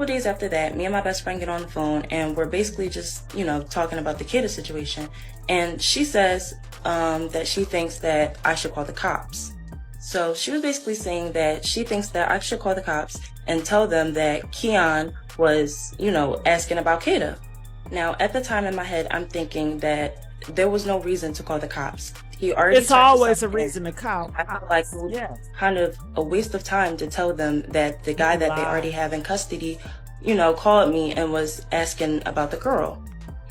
Couple days after that, me and my best friend get on the phone and we're basically just, talking about the Kada situation. And she says that she thinks that I should call the cops. So she was basically saying that she thinks that I should call the cops and tell them that Keon was, asking about Kada. Now, at the time in my head, I'm thinking that there was no reason to call the cops. He already It's always a reason to call. I felt like it was kind of a waste of time to tell them that the guy that they already have in custody, called me and was asking about the girl.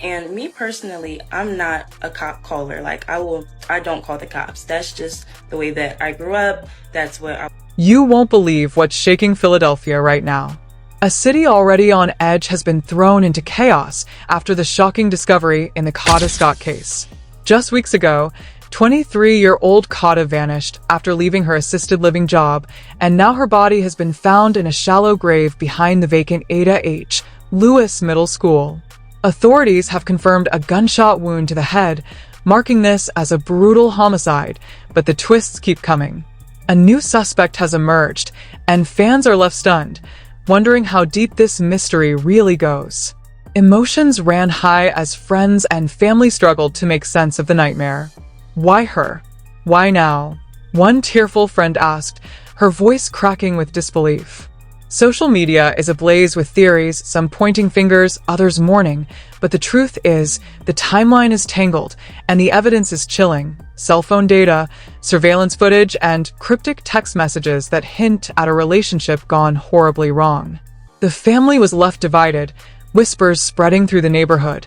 And me personally, I'm not a cop caller. Like, I don't call the cops. That's just the way that I grew up. That's what I... You won't believe what's shaking Philadelphia right now. A city already on edge has been thrown into chaos after the shocking discovery in the Kada Scott case. Just weeks ago, 23-year-old Kada vanished after leaving her assisted living job, and now her body has been found in a shallow grave behind the vacant Ada H. Lewis Middle School. Authorities have confirmed a gunshot wound to the head, marking this as a brutal homicide, but the twists keep coming. A new suspect has emerged, and fans are left stunned, wondering how deep this mystery really goes. Emotions ran high as friends and family struggled to make sense of the nightmare. Why her? Why now? One tearful friend asked, her voice cracking with disbelief. Social media is ablaze with theories, some pointing fingers, others mourning, but the truth is, the timeline is tangled, and the evidence is chilling. Cell phone data, surveillance footage, and cryptic text messages that hint at a relationship gone horribly wrong. The family was left divided, whispers spreading through the neighborhood,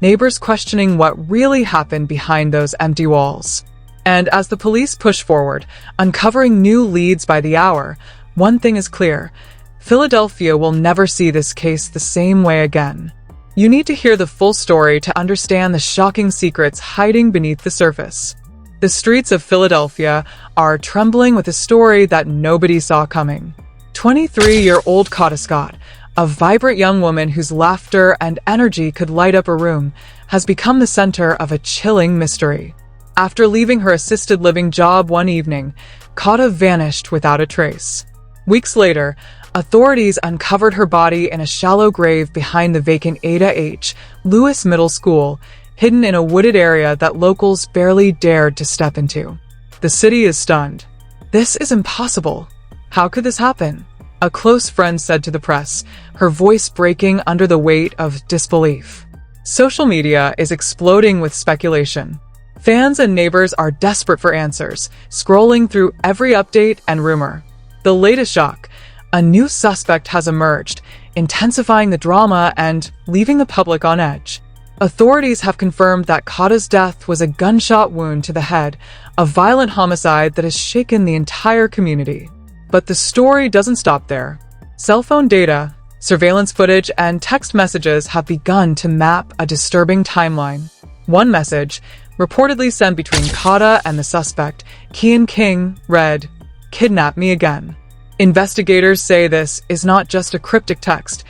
neighbors questioning what really happened behind those empty walls. And as the police push forward, uncovering new leads by the hour, one thing is clear: Philadelphia will never see this case the same way again. You need to hear the full story to understand the shocking secrets hiding beneath the surface. The streets of Philadelphia are trembling with a story that nobody saw coming. 23-year-old Kada Scott, a vibrant young woman whose laughter and energy could light up a room, has become the center of a chilling mystery. After leaving her assisted living job one evening, Kada vanished without a trace. Weeks later, authorities uncovered her body in a shallow grave behind the vacant Ada H. Lewis Middle School, hidden in a wooded area that locals barely dared to step into. The city is stunned. This is impossible. How could this happen? A close friend said to the press, her voice breaking under the weight of disbelief. Social media is exploding with speculation. Fans and neighbors are desperate for answers, scrolling through every update and rumor. The latest shock: a new suspect has emerged, intensifying the drama and leaving the public on edge. Authorities have confirmed that Kada's death was a gunshot wound to the head, a violent homicide that has shaken the entire community. But the story doesn't stop there. Cell phone data, surveillance footage, and text messages have begun to map a disturbing timeline. One message, reportedly sent between Kada and the suspect, Keon King, read, "Kidnap me again." Investigators say this is not just a cryptic text.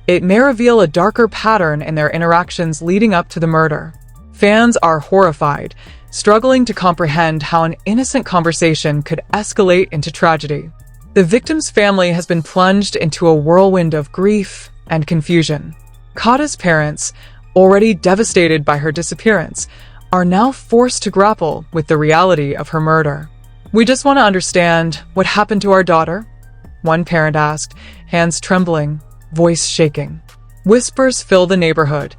It may reveal a darker pattern in their interactions leading up to the murder. Fans are horrified, struggling to comprehend how an innocent conversation could escalate into tragedy. The victim's family has been plunged into a whirlwind of grief and confusion. Kada's parents, already devastated by her disappearance, are now forced to grapple with the reality of her murder. "We just want to understand what happened to our daughter," one parent asked, hands trembling, voice shaking. Whispers fill the neighborhood,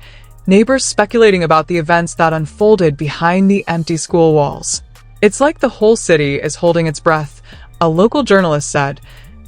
neighbors speculating about the events that unfolded behind the empty school walls. "It's like the whole city is holding its breath," a local journalist said,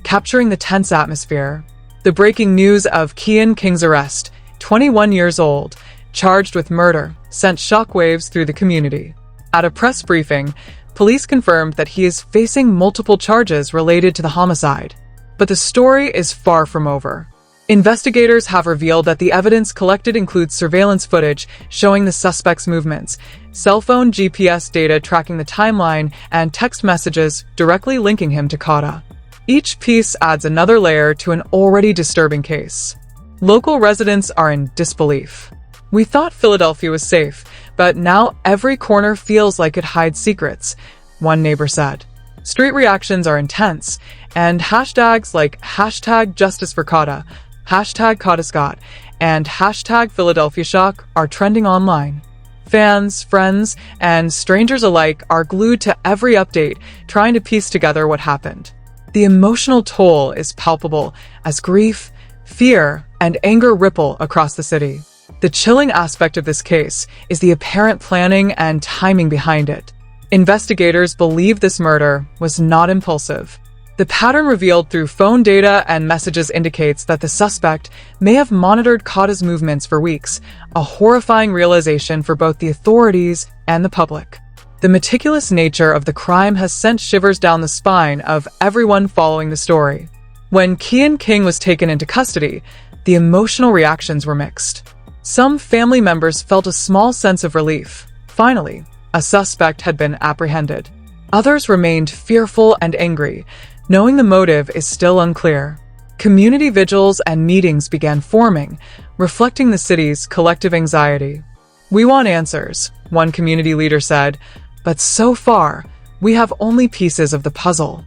capturing the tense atmosphere. The breaking news of Keon King's arrest, 21 years old, charged with murder, sent shockwaves through the community. At a press briefing, police confirmed that he is facing multiple charges related to the homicide. But the story is far from over. Investigators have revealed that the evidence collected includes surveillance footage showing the suspect's movements, cell phone GPS data tracking the timeline, and text messages directly linking him to Kada. Each piece adds another layer to an already disturbing case. Local residents are in disbelief. "We thought Philadelphia was safe, but now every corner feels like it hides secrets," one neighbor said. Street reactions are intense, and hashtags like #JusticeForKada Hashtag Kada Scott and hashtag Philadelphia Shock are trending online. Fans, friends, and strangers alike are glued to every update, trying to piece together what happened. The emotional toll is palpable as grief, fear, and anger ripple across the city. The chilling aspect of this case is the apparent planning and timing behind it. Investigators believe this murder was not impulsive. The pattern revealed through phone data and messages indicates that the suspect may have monitored Kada's movements for weeks, a horrifying realization for both the authorities and the public. The meticulous nature of the crime has sent shivers down the spine of everyone following the story. When Kian King was taken into custody, the emotional reactions were mixed. Some family members felt a small sense of relief. Finally, a suspect had been apprehended. Others remained fearful and angry, knowing the motive is still unclear. Community vigils and meetings began forming, reflecting the city's collective anxiety. "We want answers," one community leader said, "but so far, we have only pieces of the puzzle."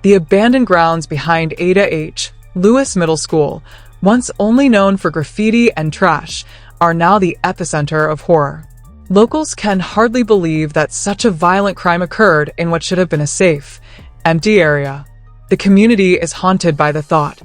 The abandoned grounds behind Ada H. Lewis Middle School, once only known for graffiti and trash, are now the epicenter of horror. Locals can hardly believe that such a violent crime occurred in what should have been a safe, empty area. The community is haunted by the thought,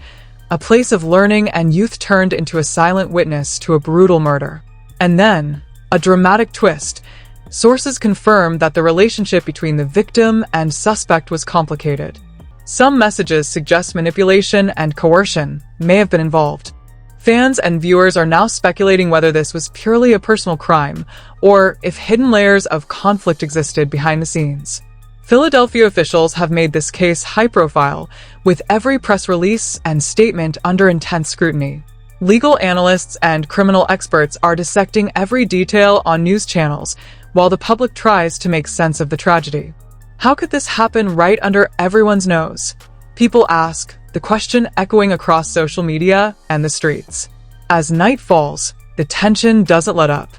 a place of learning and youth turned into a silent witness to a brutal murder. And then, a dramatic twist. Sources confirm that the relationship between the victim and suspect was complicated. Some messages suggest manipulation and coercion may have been involved. Fans and viewers are now speculating whether this was purely a personal crime, or if hidden layers of conflict existed behind the scenes. Philadelphia officials have made this case high-profile, with every press release and statement under intense scrutiny. Legal analysts and criminal experts are dissecting every detail on news channels, while the public tries to make sense of the tragedy. How could this happen right under everyone's nose? People ask, the question echoing across social media and the streets. As night falls, the tension doesn't let up.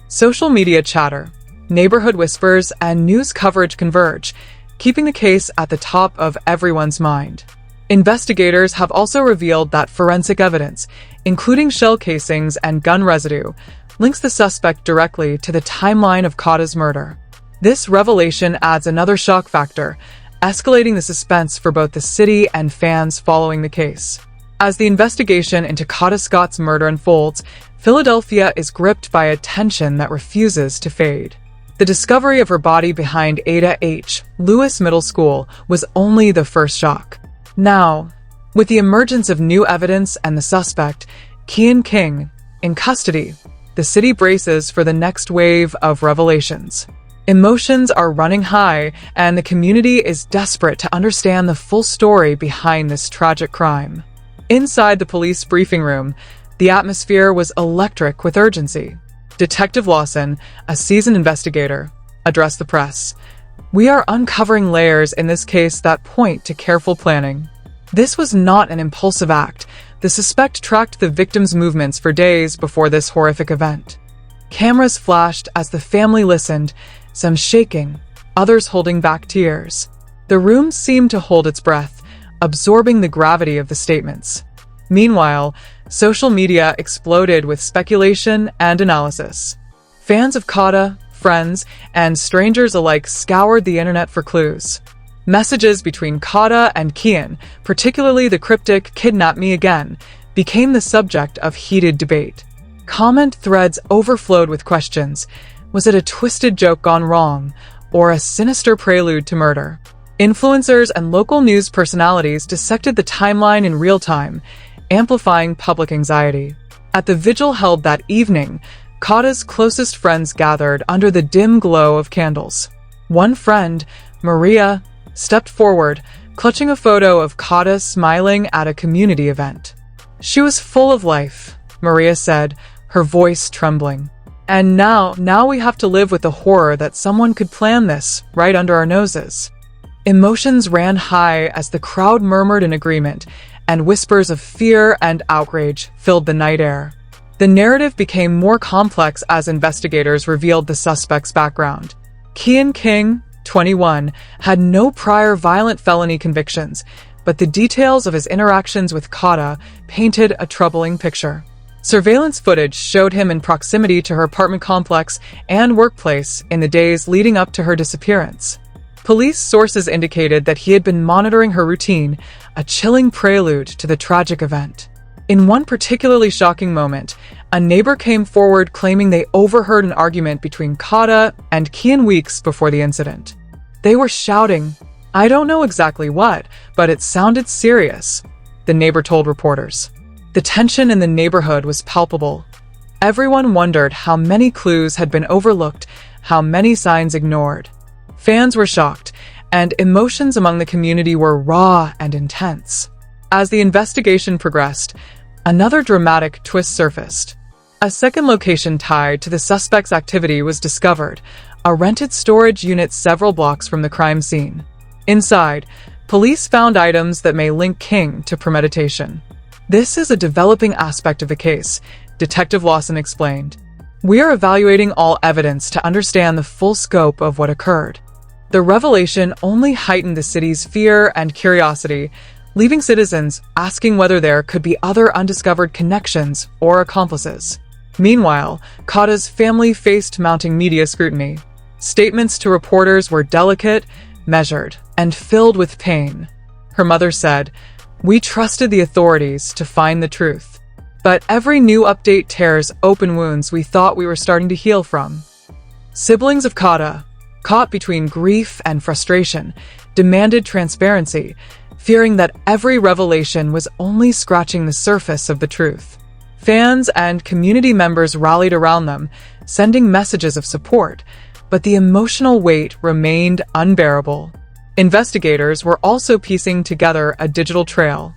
Social media chatter, neighborhood whispers, and news coverage converge, keeping the case at the top of everyone's mind. Investigators have also revealed that forensic evidence, including shell casings and gun residue, links the suspect directly to the timeline of Kada's murder. This revelation adds another shock factor, escalating the suspense for both the city and fans following the case. As the investigation into Kada Scott's murder unfolds, Philadelphia is gripped by a tension that refuses to fade. The discovery of her body behind Ada H. Lewis Middle School was only the first shock. Now, with the emergence of new evidence and the suspect, Kian King, in custody, the city braces for the next wave of revelations. Emotions are running high, and the community is desperate to understand the full story behind this tragic crime. Inside the police briefing room, the atmosphere was electric with urgency. Detective Lawson, a seasoned investigator, addressed the press. "We are uncovering layers in this case that point to careful planning. This was not an impulsive act. The suspect tracked the victim's movements for days before this horrific event." Cameras flashed as the family listened, some shaking, others holding back tears. The room seemed to hold its breath, absorbing the gravity of the statements. Meanwhile, social media exploded with speculation and analysis. Fans of Kada, friends, and strangers alike scoured the internet for clues. Messages between Kada and Kian, particularly the cryptic "kidnap me again," became the subject of heated debate. Comment threads overflowed with questions. Was it a twisted joke gone wrong, or a sinister prelude to murder? Influencers and local news personalities dissected the timeline in real time, amplifying public anxiety. At the vigil held that evening, Kada's closest friends gathered under the dim glow of candles. One friend, Maria, stepped forward, clutching a photo of Kada smiling at a community event. "She was full of life," Maria said, her voice trembling. "And now we have to live with the horror that someone could plan this right under our noses." Emotions ran high as the crowd murmured in agreement, and whispers of fear and outrage filled the night air. The narrative became more complex as investigators revealed the suspect's background. Kian King, 21, had no prior violent felony convictions, but the details of his interactions with Kada painted a troubling picture. Surveillance footage showed him in proximity to her apartment complex and workplace in the days leading up to her disappearance. Police sources indicated that he had been monitoring her routine, a chilling prelude to the tragic event. In one particularly shocking moment, a neighbor came forward claiming they overheard an argument between Kada and Kian weeks before the incident. They were shouting, "I don't know exactly what, but it sounded serious," the neighbor told reporters. The tension in the neighborhood was palpable. Everyone wondered how many clues had been overlooked, how many signs ignored. Fans were shocked, and emotions among the community were raw and intense. As the investigation progressed, another dramatic twist surfaced. A second location tied to the suspect's activity was discovered, a rented storage unit several blocks from the crime scene. Inside, police found items that may link King to premeditation. "This is a developing aspect of the case," Detective Lawson explained. "We are evaluating all evidence to understand the full scope of what occurred." The revelation only heightened the city's fear and curiosity, leaving citizens asking whether there could be other undiscovered connections or accomplices. Meanwhile, Kada's family faced mounting media scrutiny. Statements to reporters were delicate, measured, and filled with pain. Her mother said, "We trusted the authorities to find the truth. But every new update tears open wounds we thought we were starting to heal from." Siblings of Kada, caught between grief and frustration, demanded transparency, fearing that every revelation was only scratching the surface of the truth. Fans and community members rallied around them, sending messages of support, but the emotional weight remained unbearable. Investigators were also piecing together a digital trail.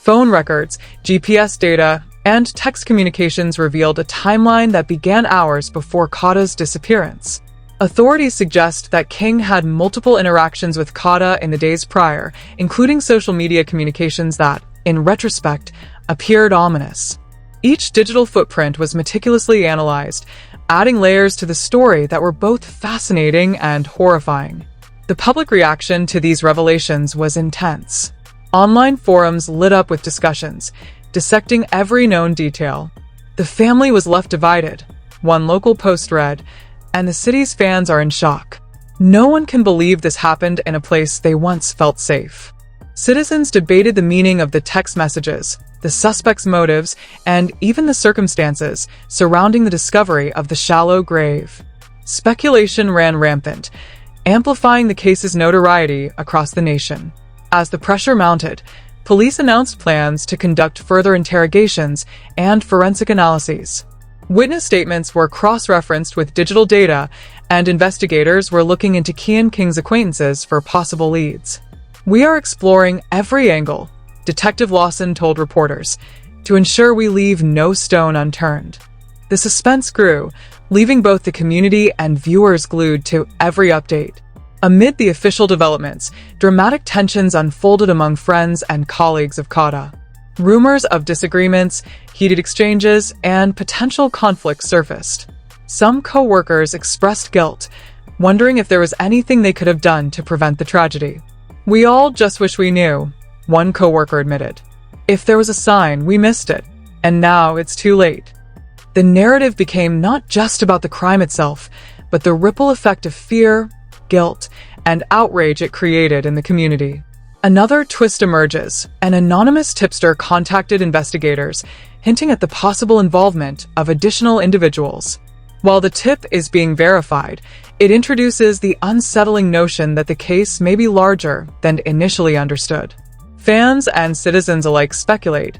Phone records, GPS data, and text communications revealed a timeline that began hours before Kada's disappearance. Authorities suggest that King had multiple interactions with Kada in the days prior, including social media communications that, in retrospect, appeared ominous. Each digital footprint was meticulously analyzed, adding layers to the story that were both fascinating and horrifying. The public reaction to these revelations was intense. Online forums lit up with discussions, dissecting every known detail. The family was left divided. One local post read, "And the city's fans are in shock. No one can believe this happened in a place they once felt safe." Citizens debated the meaning of the text messages, the suspect's motives, and even the circumstances surrounding the discovery of the shallow grave. Speculation ran rampant, amplifying the case's notoriety across the nation. As the pressure mounted, police announced plans to conduct further interrogations and forensic analyses. Witness statements were cross-referenced with digital data, and investigators were looking into Kian King's acquaintances for possible leads. "We are exploring every angle," Detective Lawson told reporters, "to ensure we leave no stone unturned." The suspense grew, leaving both the community and viewers glued to every update. Amid the official developments, dramatic tensions unfolded among friends and colleagues of Kada. Rumors of disagreements, heated exchanges, and potential conflicts surfaced. Some co-workers expressed guilt, wondering if there was anything they could have done to prevent the tragedy. "We all just wish we knew," one co-worker admitted. "If there was a sign, we missed it, and now it's too late." The narrative became not just about the crime itself, but the ripple effect of fear, guilt, and outrage it created in the community. Another twist emerges. An anonymous tipster contacted investigators, hinting at the possible involvement of additional individuals. While the tip is being verified, it introduces the unsettling notion that the case may be larger than initially understood. Fans and citizens alike speculate.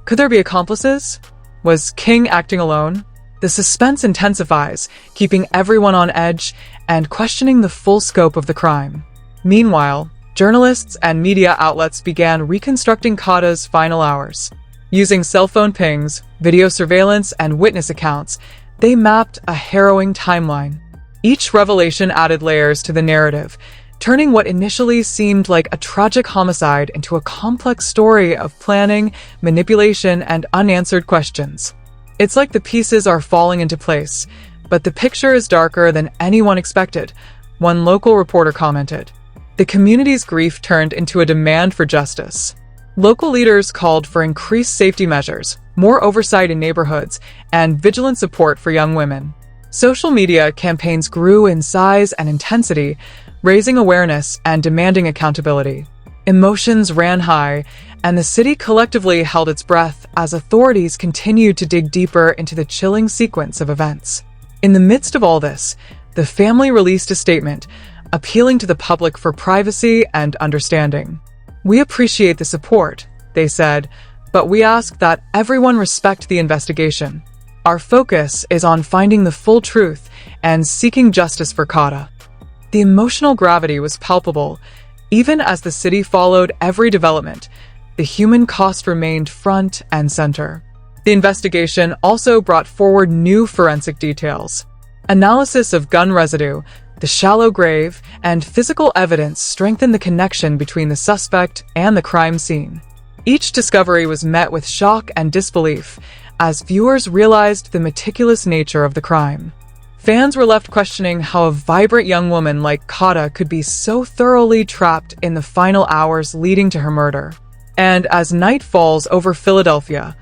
Could there be accomplices? Was King acting alone? The suspense intensifies, keeping everyone on edge and questioning the full scope of the crime. Meanwhile, journalists and media outlets began reconstructing Kada's final hours. Using cell phone pings, video surveillance, and witness accounts, they mapped a harrowing timeline. Each revelation added layers to the narrative, turning what initially seemed like a tragic homicide into a complex story of planning, manipulation, and unanswered questions. It's like the pieces are falling into place, but the picture is darker than anyone expected, one local reporter commented. The community's grief turned into a demand for justice. Local leaders called for increased safety measures, more oversight in neighborhoods, and vigilant support for young women. Social media campaigns grew in size and intensity, raising awareness and demanding accountability. Emotions ran high, and the city collectively held its breath as authorities continued to dig deeper into the chilling sequence of events. In the midst of all this, the family released a statement, appealing to the public for privacy and understanding. "We appreciate the support," they said, "but we ask that everyone respect the investigation. Our focus is on finding the full truth and seeking justice for Kada." The emotional gravity was palpable. Even as the city followed every development, the human cost remained front and center. The investigation also brought forward new forensic details. Analysis of gun residue, the shallow grave, and physical evidence strengthened the connection between the suspect and the crime scene. Each discovery was met with shock and disbelief as viewers realized the meticulous nature of the crime. Fans were left questioning how a vibrant young woman like Kada could be so thoroughly trapped in the final hours leading to her murder. And as night falls over Philadelphia,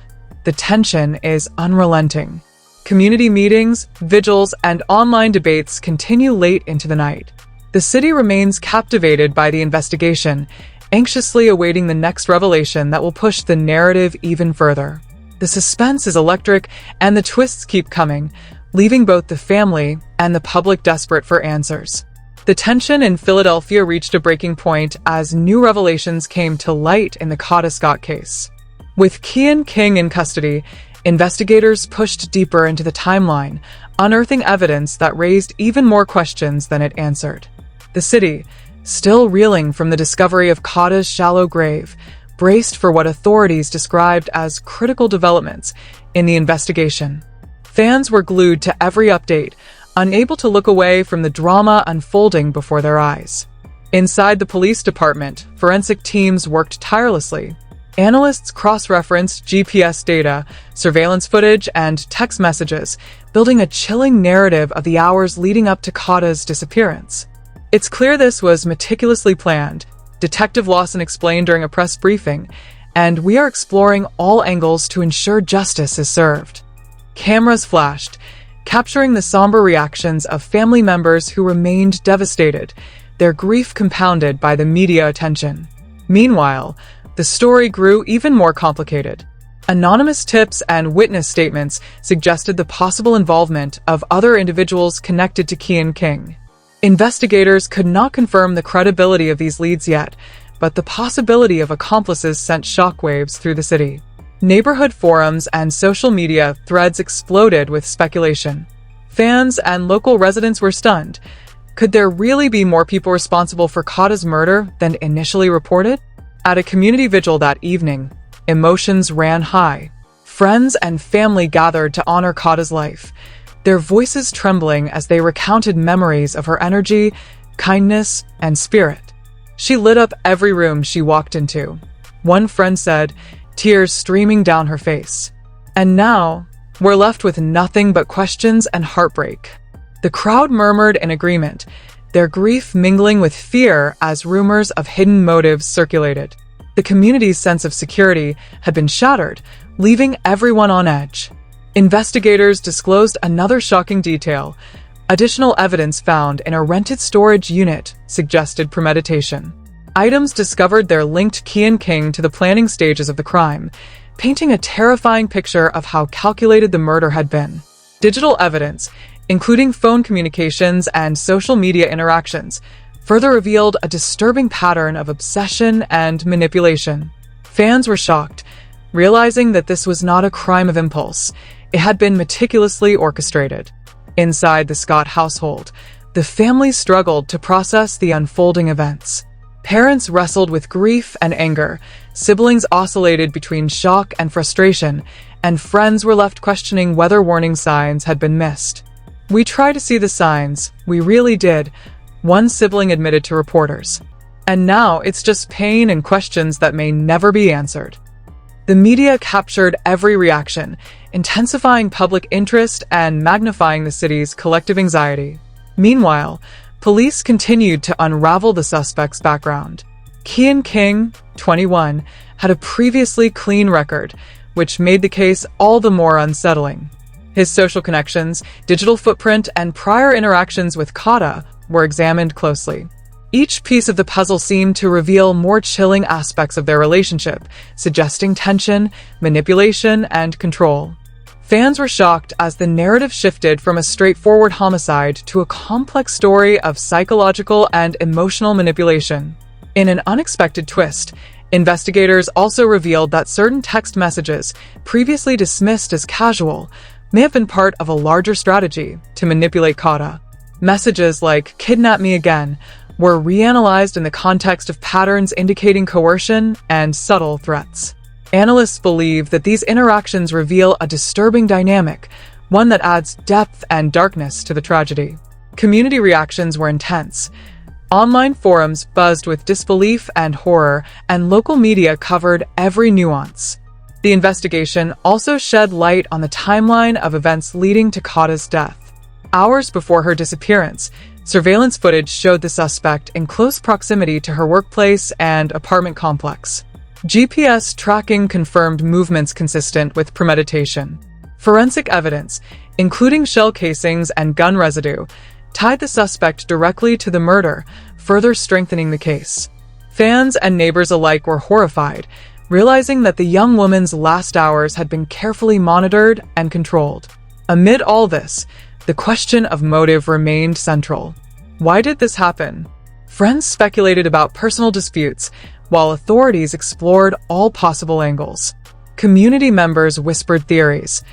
the tension is unrelenting. Community meetings, vigils, and online debates continue late into the night. The city remains captivated by the investigation, anxiously awaiting the next revelation that will push the narrative even further. The suspense is electric, and the twists keep coming, leaving both the family and the public desperate for answers. The tension in Philadelphia reached a breaking point as new revelations came to light in the Kada Scott case. With Kian King in custody, investigators pushed deeper into the timeline, unearthing evidence that raised even more questions than it answered. The city, still reeling from the discovery of Kada's shallow grave, braced for what authorities described as critical developments in the investigation. Fans were glued to every update, unable to look away from the drama unfolding before their eyes. Inside the police department, forensic teams worked tirelessly. Analysts cross-referenced GPS data, surveillance footage, and text messages, building a chilling narrative of the hours leading up to Kada's disappearance. It's clear this was meticulously planned, Detective Lawson explained during a press briefing, and we are exploring all angles to ensure justice is served. Cameras flashed, capturing the somber reactions of family members who remained devastated, their grief compounded by the media attention. Meanwhile, the story grew even more complicated. Anonymous tips and witness statements suggested the possible involvement of other individuals connected to Kian King. Investigators could not confirm the credibility of these leads yet, but the possibility of accomplices sent shockwaves through the city. Neighborhood forums and social media threads exploded with speculation. Fans and local residents were stunned. Could there really be more people responsible for Kada's murder than initially reported? At a community vigil that evening, emotions ran high. Friends and family gathered to honor Kada's life, their voices trembling as they recounted memories of her energy, kindness, and spirit. She lit up every room she walked into. One friend said, tears streaming down her face. And now, we're left with nothing but questions and heartbreak. The crowd murmured in agreement, their grief mingling with fear as rumors of hidden motives circulated. The community's sense of security had been shattered, leaving everyone on edge. Investigators disclosed another shocking detail. Additional evidence found in a rented storage unit suggested premeditation. Items discovered there linked Kian King to the planning stages of the crime, painting a terrifying picture of how calculated the murder had been. Digital evidence, including phone communications and social media interactions, further revealed a disturbing pattern of obsession and manipulation. Fans were shocked, realizing that this was not a crime of impulse. It had been meticulously orchestrated. Inside the Scott household, the family struggled to process the unfolding events. Parents wrestled with grief and anger, siblings oscillated between shock and frustration, and friends were left questioning whether warning signs had been missed. "We try to see the signs, we really did," one sibling admitted to reporters. "And now it's just pain and questions that may never be answered." The media captured every reaction, intensifying public interest and magnifying the city's collective anxiety. Meanwhile, Police continued to unravel the suspect's background. Kian King, 21, had a previously clean record, which made the case all the more unsettling. His social connections, digital footprint, and prior interactions with Kada were examined closely. Each piece of the puzzle seemed to reveal more chilling aspects of their relationship, suggesting tension, manipulation, and control. Fans were shocked as the narrative shifted from a straightforward homicide to a complex story of psychological and emotional manipulation. In an unexpected twist, investigators also revealed that certain text messages, previously dismissed as casual, may have been part of a larger strategy to manipulate Kada. Messages like "kidnap me again" were reanalyzed in the context of patterns indicating coercion and subtle threats. Analysts believe that these interactions reveal a disturbing dynamic, one that adds depth and darkness to the tragedy. Community reactions were intense. Online forums buzzed with disbelief and horror, and local media covered every nuance. The investigation also shed light on the timeline of events leading to Kada's death. Hours before her disappearance, surveillance footage showed the suspect in close proximity to her workplace and apartment complex. GPS tracking confirmed movements consistent with premeditation. Forensic evidence, including shell casings and gun residue, tied the suspect directly to the murder, further strengthening the case. Fans and neighbors alike were horrified, realizing that the young woman's last hours had been carefully monitored and controlled. Amid all this, the question of motive remained central. Why did this happen? Friends speculated about personal disputes, while authorities explored all possible angles. Community members whispered theories.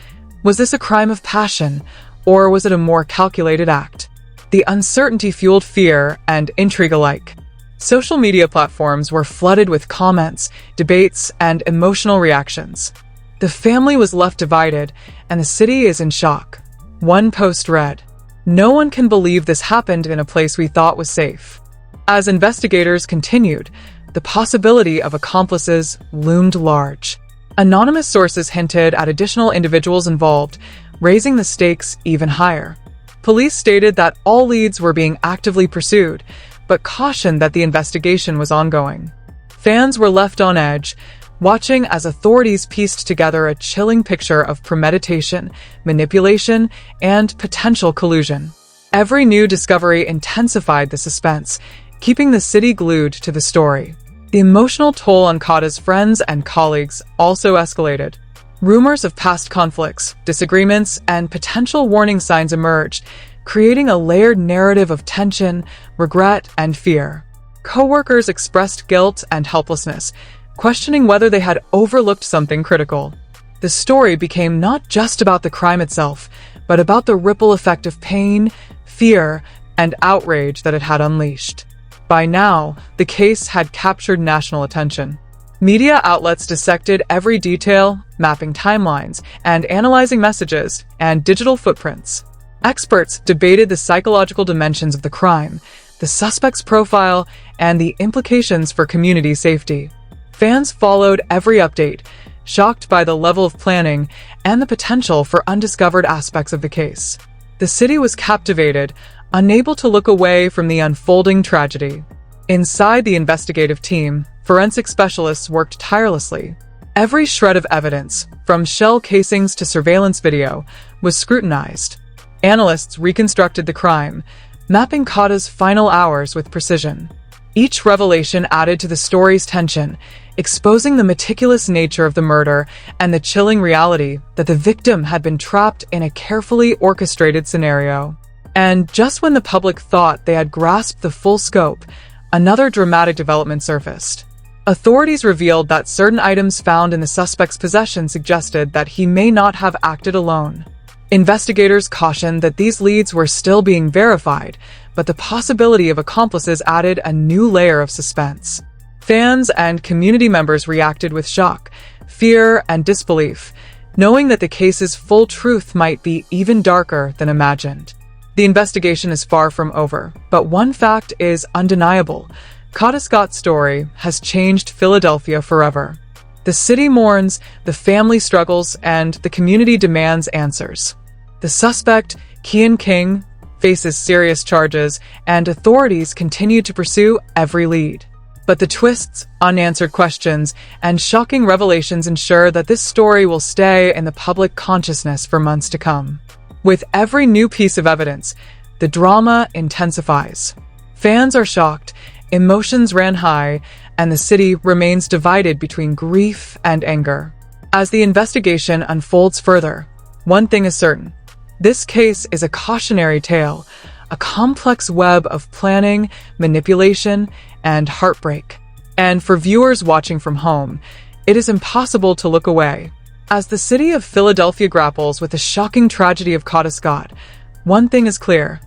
Was this a crime of passion, or was it a more calculated act? The uncertainty fueled fear and intrigue alike. Social media platforms were flooded with comments, debates, and emotional reactions. The family was left divided, and the city is in shock. One post read, "No one can believe this happened in a place we thought was safe." As investigators continued, the possibility of accomplices loomed large. Anonymous sources hinted at additional individuals involved, raising the stakes even higher. Police stated that all leads were being actively pursued, but cautioned that the investigation was ongoing. Fans were left on edge, watching as authorities pieced together a chilling picture of premeditation, manipulation, and potential collusion. Every new discovery intensified the suspense, keeping the city glued to the story. The emotional toll on Kada's friends and colleagues also escalated. Rumors of past conflicts, disagreements, and potential warning signs emerged, creating a layered narrative of tension, regret, and fear. Coworkers expressed guilt and helplessness, questioning whether they had overlooked something critical. The story became not just about the crime itself, but about the ripple effect of pain, fear, and outrage that it had unleashed. By now, the case had captured national attention. Media outlets dissected every detail, mapping timelines, and analyzing messages and digital footprints. Experts debated the psychological dimensions of the crime, the suspect's profile, and the implications for community safety. Fans followed every update, shocked by the level of planning and the potential for undiscovered aspects of the case. The city was captivated, unable to look away from the unfolding tragedy. Inside the investigative team, forensic specialists worked tirelessly. Every shred of evidence, from shell casings to surveillance video, was scrutinized. Analysts reconstructed the crime, mapping Kada's final hours with precision. Each revelation added to the story's tension, exposing the meticulous nature of the murder and the chilling reality that the victim had been trapped in a carefully orchestrated scenario. And just when the public thought they had grasped the full scope, another dramatic development surfaced. Authorities revealed that certain items found in the suspect's possession suggested that he may not have acted alone. Investigators cautioned that these leads were still being verified, but the possibility of accomplices added a new layer of suspense. Fans and community members reacted with shock, fear, and disbelief, knowing that the case's full truth might be even darker than imagined. The investigation is far from over, but one fact is undeniable. Kada Scott's story has changed Philadelphia forever. The city mourns, the family struggles, and the community demands answers. The suspect, Kian King, faces serious charges, and authorities continue to pursue every lead. But the twists, unanswered questions, and shocking revelations ensure that this story will stay in the public consciousness for months to come. With every new piece of evidence, the drama intensifies. Fans are shocked, emotions ran high, and the city remains divided between grief and anger. As the investigation unfolds further, one thing is certain. This case is a cautionary tale, a complex web of planning, manipulation, and heartbreak. And for viewers watching from home, it is impossible to look away. As the city of Philadelphia grapples with the shocking tragedy of Kada Scott, one thing is clear.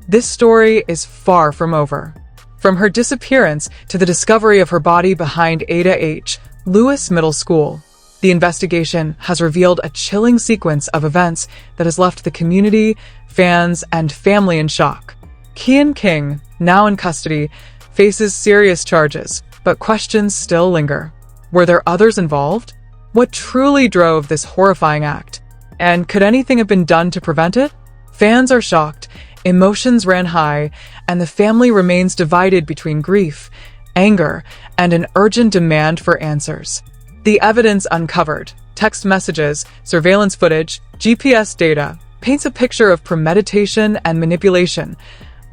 This story is far from over. From her disappearance to the discovery of her body behind Ada H. Lewis Middle School, the investigation has revealed a chilling sequence of events that has left the community, fans, and family in shock. Kian King, now in custody, faces serious charges, but questions still linger. Were there others involved? What truly drove this horrifying act? And could anything have been done to prevent it? Fans are shocked, emotions ran high, and the family remains divided between grief, anger, and an urgent demand for answers. The evidence uncovered, text messages, surveillance footage, GPS data, paints a picture of premeditation and manipulation,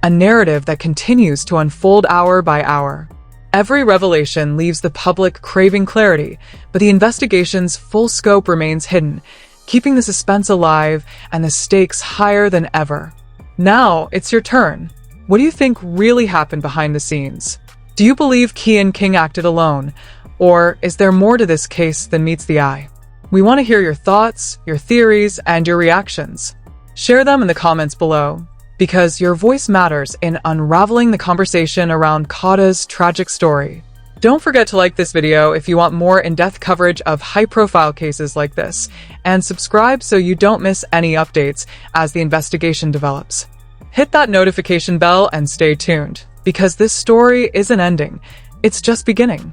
a narrative that continues to unfold hour by hour. Every revelation leaves the public craving clarity, but the investigation's full scope remains hidden, keeping the suspense alive and the stakes higher than ever. Now, it's your turn. What do you think really happened behind the scenes? Do you believe Kian King acted alone? Or is there more to this case than meets the eye? We want to hear your thoughts, your theories, and your reactions. Share them in the comments below, because your voice matters in unraveling the conversation around Kada's tragic story. Don't forget to like this video if you want more in-depth coverage of high-profile cases like this, and subscribe so you don't miss any updates as the investigation develops. Hit that notification bell and stay tuned, because this story isn't ending, it's just beginning.